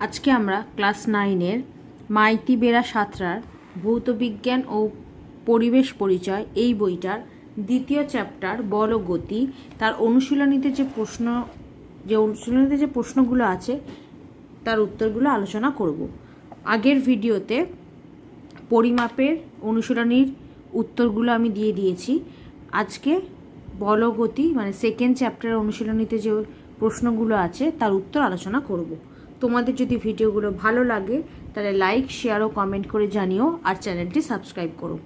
আজকে আমরা ক্লাস 9-এর মাইতি বেড়া সাঁতরার ভৌতবিজ্ঞান ও পরিবেশ পরিচয় এই বইটার দ্বিতীয় চ্যাপ্টার বল ও গতি তার অনুশীলনীতে যে প্রশ্নগুলো আছে তার উত্তরগুলো আলোচনা করব। আগের ভিডিওতে পরিমাপের অনুশীলনীর উত্তরগুলো আমি দিয়ে দিয়েছি। আজকে বল ও গতি মানে সেকেন্ড চ্যাপ্টারের অনুশীলনীতে যে প্রশ্নগুলো আছে তার উত্তর আলোচনা করব। তোমাদের যদি ভিডিওগুলো ভালো লাগে তাহলে লাইক, শেয়ার ও কমেন্ট করে জানিও, আর চ্যানেলটি সাবস্ক্রাইব করো।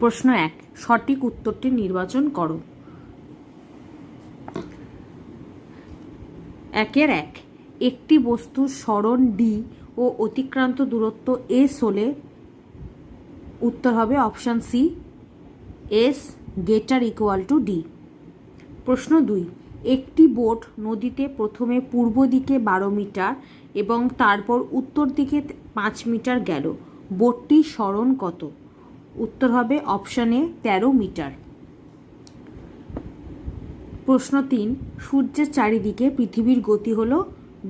প্রশ্ন 1, সঠিক উত্তরটি নির্বাচন করো। 1 একটি বস্তুর সরণ ডি ও অতিক্রান্ত দূরত্ব এস হলে উত্তর হবে option C, S greater equal to D. প্রশ্ন 2, একটি বোট নদীতে প্রথমে পূর্ব দিকে 12 মিটার এবং তারপর উত্তর দিকে 5 মিটার গেল, বোটটির সরণ কত? উত্তর হবে অপশান এ 13 মিটার। প্রশ্ন 3, সূর্যের চারিদিকে পৃথিবীর গতি হল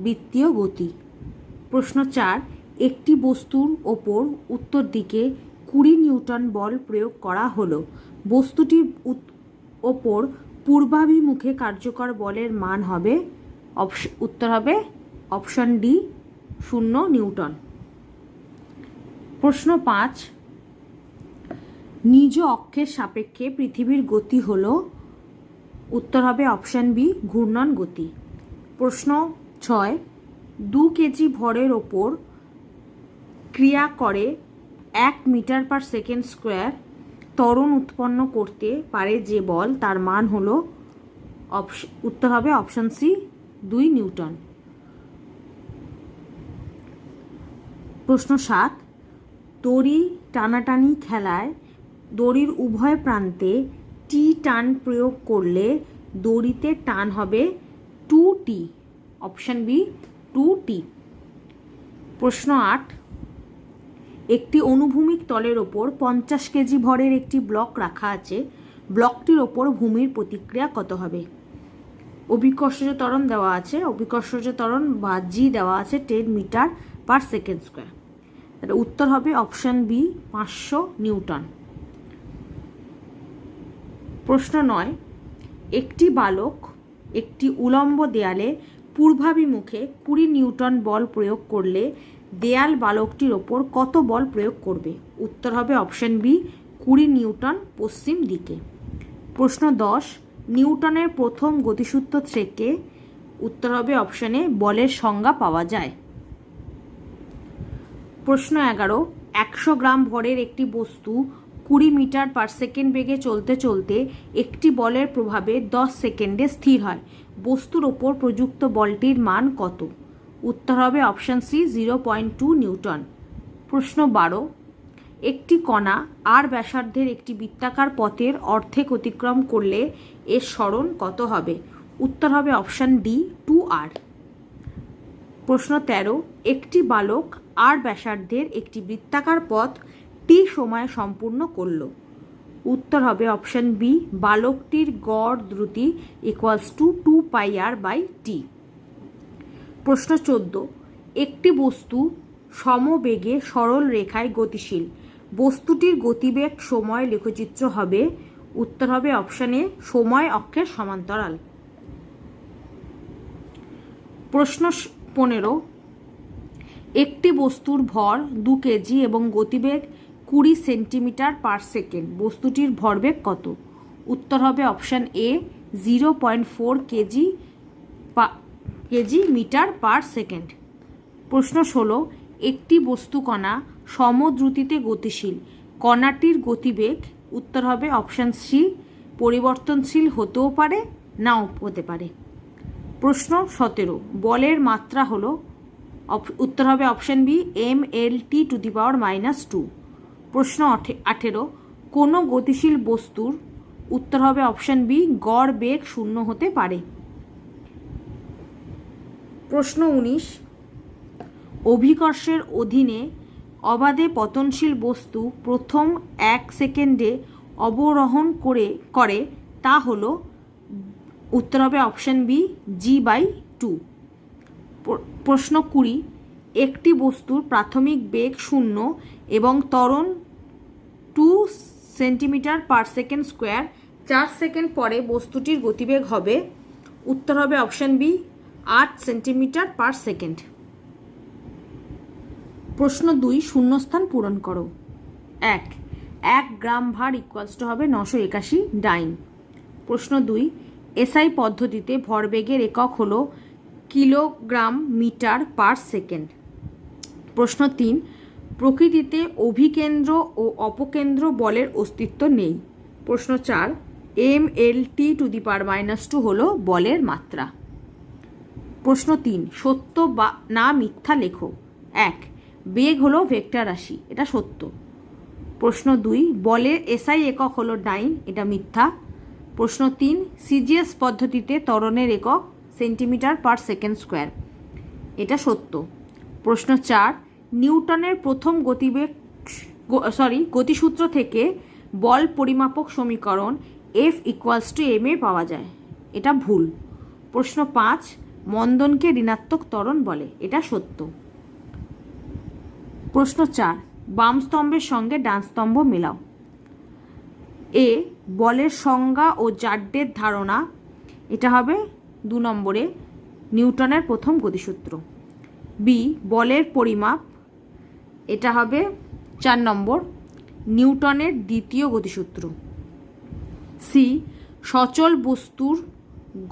বৃত্তীয় গতি। প্রশ্ন 4, একটি বস্তুর ওপর উত্তর দিকে 20 নিউটন বল প্রয়োগ করা হলো, বস্তুটির ওপর পূর্বাভিমুখে কার্যকর বলের মান হবে উত্তর হবে অপশন ডি 0 নিউটন। প্রশ্ন 5, নিজ অক্ষের সাপেক্ষে পৃথিবীর গতি হলো উত্তর হবে অপশন বি ঘূর্ণন গতি। প্রশ্ন 6, 2 কেজি ভরের ওপর ক্রিয়া করে 1 মিটার পার সেকেন্ড স্কোয়ার ত্বরণ উৎপন্ন করতে পারে যে বল, তার মান হলো উত্তর হবে অপশন সি 2 নিউটন। প্রশ্ন 7, দড়ি টানাটানি খেলায় দড়ির উভয় প্রান্তে টি টান প্রয়োগ করলে দড়িতে টান হবে 2t, অপশন বি 2t। প্রশ্ন 8, একটি অনুভূমিক তলের ওপর 50 কেজি ভরের একটি ব্লক রাখা আছে, ব্লকটির ওপর ভূমির প্রতিক্রিয়া কত হবে? অভিকর্ষজ ত্বরণ দেওয়া আছে, অভিকর্ষজ ত্বরণ বা জি দেওয়া আছে 10 মিটার পার সেকেন্ড স্কোয়ার। তাহলে উত্তর হবে অপশন বি 500 নিউটন। প্রশ্ন 9, একটি বালক একটি উলম্ব দেয়ালে পূর্বাভিমুখে 20 নিউটন বল প্রয়োগ করলে দেয়াল বালকটির ওপর কত বল প্রয়োগ করবে? উত্তর হবে অপশন বি 20 নিউটন পশ্চিম দিকে। প্রশ্ন 10, নিউটনের প্রথম গতিসূত্র থেকে উত্তর হবে অপশন এ বলের সংজ্ঞা পাওয়া যায়। প্রশ্ন 11, 100 গ্রাম ভরের একটি বস্তু 20 মিটার পার সেকেন্ড বেগে চলতে চলতে একটি বলের প্রভাবে 10 সেকেন্ডে স্থির হয়, বস্তুর ওপর প্রযুক্ত বলটির মান কত? উত্তর হবে অপশান সি 0.2 নিউটন। প্রশ্ন 12, একটি কণা আর ব্যাসার্ধের একটি বৃত্তাকার পথের অর্ধেক অতিক্রম করলে এর সরণ কত হবে? উত্তর হবে অপশান ডি 2r। প্রশ্ন 13, একটি বালক আর ব্যাসার্ধের একটি বৃত্তাকার পথ টি সময়ে সম্পূর্ণ করল, উত্তর হবে অপশান বি বালকটির গড় দ্রুতি ইকুয়ালস টু 2πr/t। প্রশ্ন 14, একটি বস্তু সমবেগে সরল রেখায় গতিশীল, বস্তুটির গতিবেগ সময় লেখচিত্র হবে, উত্তর হবে অপশান এ সময় অক্ষের সমান্তরাল। প্রশ্ন 15, একটি বস্তুর ভর 2 কেজি এবং গতিবেগ 20 সেন্টিমিটার পার সেকেন্ড, বস্তুটির ভরবেগ কত? উত্তর হবে option A 0.4 KG metre per second. প্রশ্ন 16, একটি বস্তুকণা সমদ্রুতিতে গতিশীল, কণাটির গতিবেগ উত্তর হবে অপশান সি পরিবর্তনশীল হতেও পারে নাও হতে পারে। প্রশ্ন 17, বলের মাত্রা হলো উত্তর হবে অপশান বি mLT⁻²। প্রশ্ন 18, কোনো গতিশীল বস্তুর উত্তর হবে অপশান বি গড় বেগ 0 হতে পারে। প্রশ্ন 19, অভিকর্ষের অধীনে অবাধে পতনশীল বস্তু প্রথম 1 সেকেন্ডে অবরোহণ করে তা হলো উত্তর হবে অপশান বি g/2। প্রশ্ন 20, একটি বস্তুর প্রাথমিক বেগ 0 এবং ত্বরণ 2 centimetre per second square, 4 second পরে বস্তুটির গতিবেগ হবে। উত্তর হবে option B, 8 centimetre per second. প্রশ্ন 2, শূন্যস্থান পূরণ করো। 1 গ্রাম ভার ইকুয়ালস টু হবে 981 ডাইন। প্রশ্ন 2, এসআই পদ্ধতিতে ভরবেগের একক হলো কিলোগ্রাম মিটার পার সেকেন্ড। প্রশ্ন 3, প্রকৃতিতে অভিকেন্দ্র ও অপকেন্দ্র বলের অস্তিত্ব নেই। প্রশ্ন 4, mLT⁻² হলো বলের মাত্রা। প্রশ্ন 3, সত্য বা না মিথ্যা লেখো। 1 বেগ হলো ভেক্টর রাশি, এটা সত্য। প্রশ্ন 2, বলের এসআই একক হলো ডাইন, এটা মিথ্যা। প্রশ্ন 3, সিজিএস পদ্ধতিতে ত্বরণের একক সেন্টিমিটার পার সেকেন্ড স্কোয়ার, এটা সত্য। প্রশ্ন 4, নিউটনের প্রথম গতিসূত্র থেকে বল পরিমাপক সমীকরণ F=ma পাওয়া যায়, এটা ভুল। প্রশ্ন 5, মন্দনকে ঋণাত্মক ত্বরণ বলে, এটা সত্য। প্রশ্ন 4, বাম স্তম্ভের সঙ্গে ডান স্তম্ভ মেলাও। এ বলের সংজ্ঞা ও জাড্ডের ধারণা, এটা হবে 2 নম্বরে নিউটনের প্রথম গতিসূত্র। বি বলের পরিমাপ, এটা হবে 4 নম্বর নিউটনের দ্বিতীয় গতিসূত্র। সি সচল বস্তুর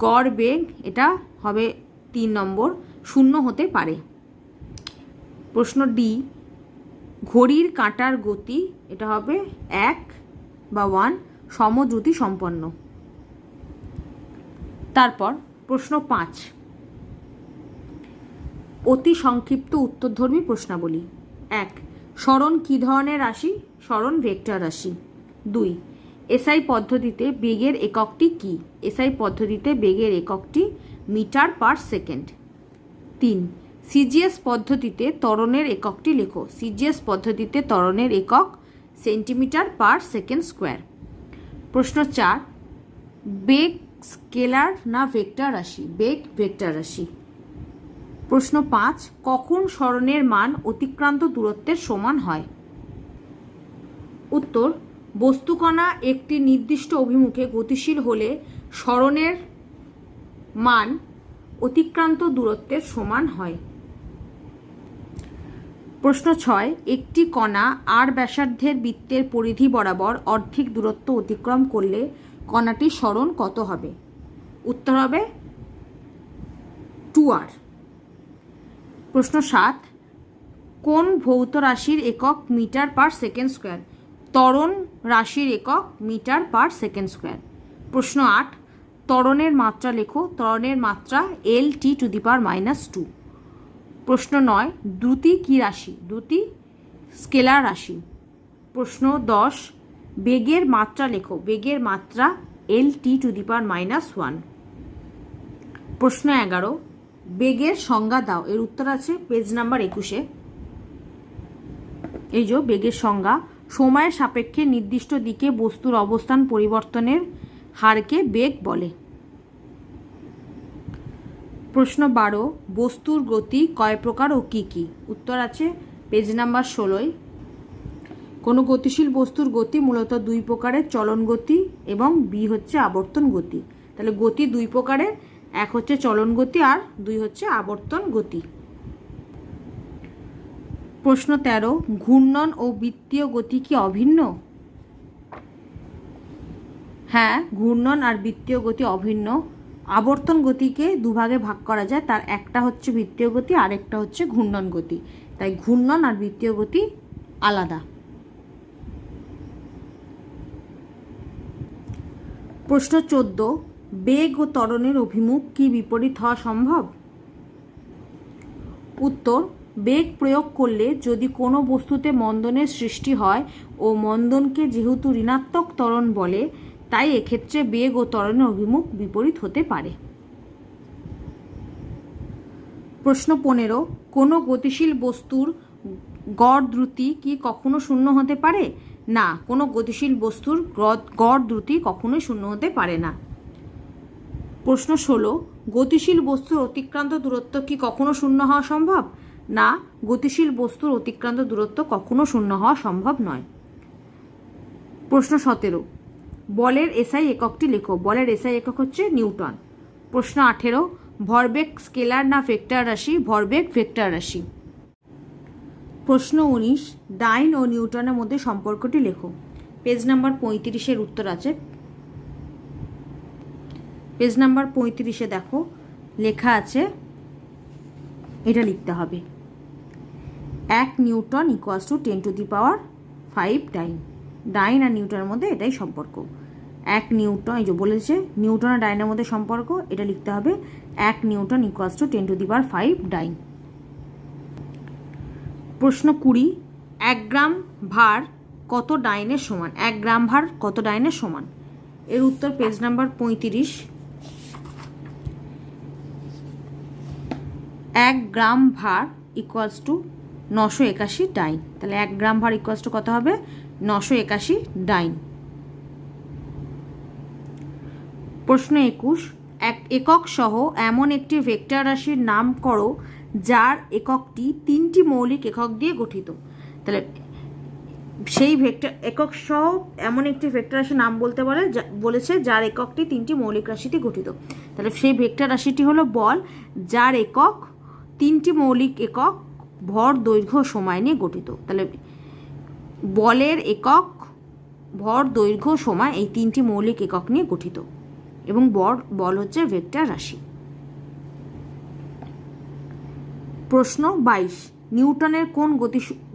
গড় বেগ, এটা হবে 3 নম্বর 0 হতে পারে। প্রশ্ন ডি ঘড়ির কাঁটার গতি, এটা হবে 1 সমদ্রুতি সম্পন্ন। তারপর প্রশ্ন 5, অতি সংক্ষিপ্ত উত্তরধর্মী প্রশ্নাবলী। 1 সরণ কী ধরনের রাশি? সরণ ভেক্টর রাশি। 2 এসআই পদ্ধতিতে বেগের এককটি কি? এসআই পদ্ধতিতে বেগের এককটি মিটার পার সেকেন্ড। 3 সিজিএস পদ্ধতিতে ত্বরণের এককটি লেখো। সিজিএস পদ্ধতিতে ত্বরণের একক সেন্টিমিটার পার সেকেন্ড স্কোয়ার। প্রশ্ন 4 বেগ স্কেলার না ভেক্টর রাশি? বেগ ভেক্টর রাশি। প্রশ্ন 5 কখন সরণের মান অতিক্রান্ত দূরত্বের সমান হয়? উত্তর বস্তুকণা একটি নির্দিষ্ট অভিমুখে গতিশীল হলে সরণের মান অতিক্রান্ত দূরত্বের সমান হয়। প্রশ্ন 6 একটি কণা আর ব্যাসার্ধের বৃত্তের পরিধি বরাবর অর্ধেক দূরত্ব অতিক্রম করলে কণাটির সরণ কত হবে? উত্তর হবে 2r। প্রশ্ন 7 কোন ভৌত রাশির একক মিটার পার সেকেন্ড স্কোয়ার? ত্বরণ রাশির একক মিটার পার সেকেন্ড স্কোয়ার। প্রশ্ন 8 ত্বরণের মাত্রা লেখো। ত্বরণের মাত্রা LT⁻²। প্রশ্ন 9 দ্রুতি কী রাশি? দ্রুতি স্কেলার রাশি। প্রশ্ন 10 বেগের মাত্রা লেখো। বেগের মাত্রা LT⁻⁻1। প্রশ্ন 11 বেগের সংজ্ঞা দাও। এর উত্তর আছে পেজ নাম্বার 21-এ। এই যে বেগের সংজ্ঞা, সময়ের সাপেক্ষে নির্দিষ্ট দিকে বস্তুর অবস্থান পরিবর্তনের হারকে বেগ বলে। প্রশ্ন 12 বস্তুর গতি কয় প্রকার ও কি কি? উত্তর আছে পেজ নাম্বার 16-ই। কোনো গতিশীল বস্তুর গতি মূলত 2 প্রকারের, চলন গতি এবং বি হচ্ছে আবর্তন গতি। তাহলে গতি 2 প্রকারের, এক হচ্ছে চলন গতি আর 2 হচ্ছে আবর্তন গতি। প্রশ্ন 13 ঘূর্ণন ও বৃত্তীয় গতি কি অভিন্ন? হ্যাঁ, ঘূর্ণন আর বৃত্তীয় গতি অভিন্ন। আবর্তন গতিকে দুভাগে ভাগ করা যায়, তার একটা হচ্ছে বৃত্তীয় গতি আর একটা হচ্ছে ঘূর্ণন গতি। তাই ঘূর্ণন আর বৃত্তীয় গতি আলাদা। প্রশ্ন 14 বেগ ও ত্বরণের অভিমুখ কি বিপরীত হওয়া সম্ভব? উত্তর বেগ প্রয়োগ করলে যদি কোনো বস্তুতে মন্দনের সৃষ্টি হয় ও মন্দনকে যেহেতু ঋণাত্মক ত্বরণ বলে, তাই এক্ষেত্রে বেগ ও ত্বরণের অভিমুখ বিপরীত হতে পারে। প্রশ্ন 15 কোনো গতিশীল বস্তুর গড় দ্রুতি কি কখনো 0 হতে পারে? না, কোনো গতিশীল বস্তুর গড় দ্রুতি কখনোই 0 হতে পারে না। প্রশ্ন 16, গতিশীল বস্তুর অতিক্রান্ত দূরত্ব কি কখনো শূন্য হওয়া সম্ভব? না, গতিশীল বস্তুর অতিক্রান্ত দূরত্ব কখনো শূন্য হওয়া সম্ভব নয়। প্রশ্ন 17, বলের এসআই এককটি লেখো। বলের এসআই একক হচ্ছে নিউটন। প্রশ্ন 18, ভরবেগ স্কেলার না ভেক্টর রাশি? ভরবেগ ভেক্টর রাশি। প্রশ্ন 19, ডাইন ও নিউটনের মধ্যে সম্পর্কটি লেখো। পেজ নাম্বার 35-এর উত্তর আছে। পেজ নাম্বার 35-এ দেখো লেখা আছে, এটা লিখতে হবে, 1 নিউটন ইকুয়ালস টু 10⁵ ডাইন। ডাইন আর নিউটনের মধ্যে এটাই সম্পর্ক। 1 নিউটন, এই যে বলেছে নিউটন আর ডাইনের মধ্যে সম্পর্ক, এটা লিখতে হবে 1 নিউটন ইকুয়ালস টু 10⁵ ডাইন। প্রশ্ন 20, 1 গ্রাম ভার কত ডাইনের সমান? 1 গ্রাম ভার কত ডাইনের সমান? এর উত্তর পেজ নাম্বার 35। 1 গ্রাম ভার ইকুয়ালস টু 981 ডাইন। তাহলে 1 গ্রাম ভার ইকুয়ালস টু কত হবে? 981 ডাইন। প্রশ্ন 21, এক একক সহ এমন একটি ভেক্টর রাশির নাম করো যার এককটি 3টি মৌলিক একক দিয়ে গঠিত। তাহলে সেই ভেক্টর একক সহ এমন একটি ভেক্টর রাশির নাম বলতে বলেছে যার এককটি 3টি মৌলিক রাশিতে গঠিত। তাহলে সেই ভেক্টর রাশিটি হলো বল, যার একক 3টি মৌলিক একক ভর, দৈর্ঘ্য, সময় নিয়ে গঠিত। তাহলে বলের একক, ভর, দৈর্ঘ্য, সময় এই 3টি মৌলিক একক নিয়ে গঠিত এবং বল হচ্ছে ভেক্টর রাশি। প্রশ্ন 22, নিউটনের কোন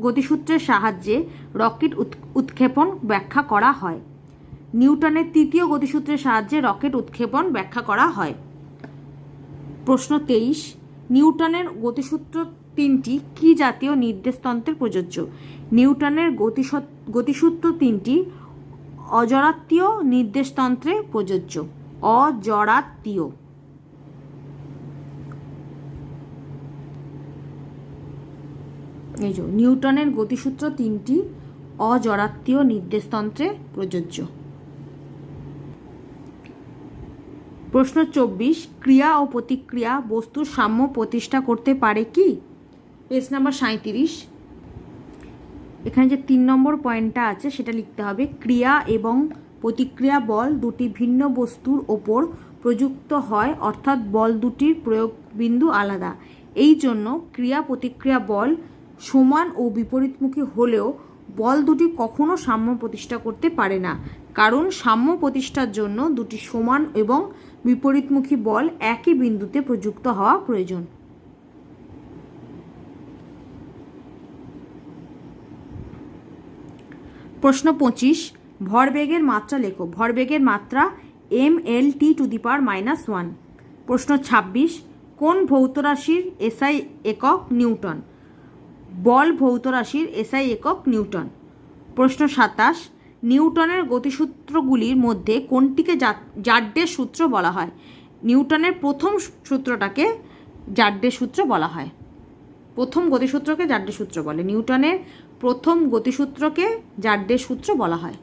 গতিসূত্রের সাহায্যে রকেট উৎক্ষেপণ ব্যাখ্যা করা হয়? নিউটনের তৃতীয় গতিসূত্রের সাহায্যে রকেট উৎক্ষেপণ ব্যাখ্যা করা হয়। প্রশ্ন 23, নিউটনের গতিসূত্র 3টি কি জাতীয় নির্দেশতন্ত্রে প্রযোজ্য? নিউটনের গতিসূত্র 3টি অজরাত্মীয় নির্দেশতন্ত্রে প্রযোজ্য। অজরাত্মীয়। এই যে নিউটনের গতিসূত্র 3টি অজরাত্মীয় নির্দেশতন্ত্রে প্রযোজ্য। প্রশ্ন 24, ক্রিয়া ও প্রতিক্রিয়া বস্তুর সাম্য প্রতিষ্ঠা করতে পারে কি? Page number 37। এখানে যে 3 নম্বর পয়েন্টটা আছে সেটা লিখতে হবে, ক্রিয়া এবং প্রতিক্রিয়া বল দুটি ভিন্ন বস্তুর ওপর প্রযুক্ত হয়, অর্থাৎ বল দুটির প্রয়োগ বিন্দু আলাদা। এই জন্য ক্রিয়া প্রতিক্রিয়া বল সমান ও বিপরীতমুখী হলেও বল দুটি কখনো সাম্য প্রতিষ্ঠা করতে পারে না, কারণ সাম্য প্রতিষ্ঠার জন্য দুটি সমান এবং বিপরীতমুখী বল একই বিন্দুতে প্রযুক্ত হওয়া প্রয়োজন। প্রশ্ন 25, ভরবেগের মাত্রা লেখো। ভরবেগের মাত্রা mLT⁻⁻1। প্রশ্ন 26, কোন ভৌত রাশির এসআই একক নিউটন? বল ভৌত রাশির এসআই একক নিউটন। প্রশ্ন 27, নিউটনের গতিসূত্রগুলির মধ্যে কোনটিকে জাড্ডের সূত্র বলা হয়? নিউটনের প্রথম সূত্রটাকে জাড্ডের সূত্র বলা হয়। প্রথম গতিসূত্রকে জাড্ডের সূত্র বলে। নিউটনের প্রথম গতিসূত্রকে জাড্ডের সূত্র বলা হয়।